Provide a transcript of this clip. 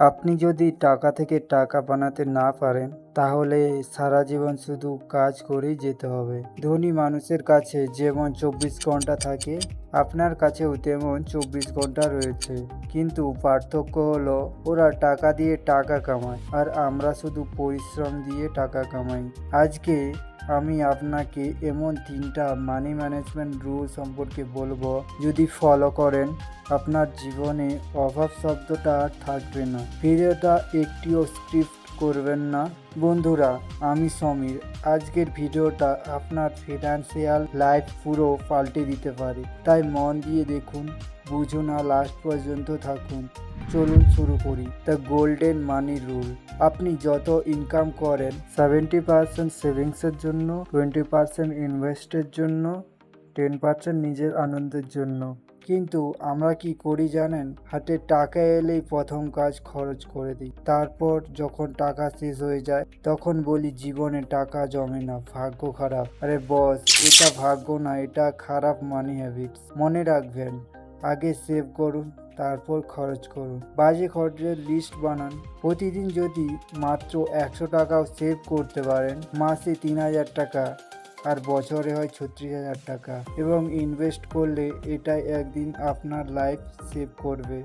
আপনি যদি টাকা থেকে টাকা বানাতে না পারেন তাহলে সারা জীবন শুধু কাজ করেই যেতে হবে। ধনী মানুষের কাছে যেমন 24 ঘন্টা থাকে, আপনার কাছেও তেমন 24 ঘন্টা রয়েছে, কিন্তু পার্থক্য হলো ওরা টাকা দিয়ে টাকা কামায় আর আমরা শুধু পরিশ্রম দিয়ে টাকা কামাই। আজকে আমি আপনাকে এমন 3টা মানি ম্যানেজমেন্ট রুল সম্পর্কে বলবো, যদি ফলো করেন আপনার জীবনে অভাব শব্দটা আর থাকবে না। ভিডিওটা একটিও স্ক্রিপ্ট করবেন না। বন্ধুরা, আমি সমীর। আজকের ভিডিওটা আপনার ফিনান্সিয়াল লাইফ পুরো পাল্টে দিতে পারে, তাই মন দিয়ে দেখুন, বুঝুন আর লাস্ট পর্যন্ত থাকুন। চলুন শুরু করি। The golden money rule. আপনি যত ইনকাম করেন 70% সেভিংসের জন্য, 20% ইনভেস্টের জন্য, 10% নিজের আনন্দের জন্য। কিন্তু আমরা কি করি জানেন? হাতে টাকা এলেই প্রথম কাজ খরচ করে দিই। তারপর যখন টাকা শেষ হয়ে যায় তখন বলি জীবনে টাকা জমে না, ভাগ্য খারাপ। আরে বস, এটা ভাগ্য না, এটা খারাপ মানি হ্যাবিটস। মনে রাখবেন, আগে সেভ করুন, তারপর খরচ করুন। বাজে খরচের লিস্ট বানান। প্রতিদিন যদি মাত্র 100 টাকাও সেভ করতে পারেন, মাসে 3000 টাকা আর বছরে হয় 36,000 টাকা। এবং ইনভেস্ট করলে এটাই একদিন আপনার লাইফ সেভ করবে।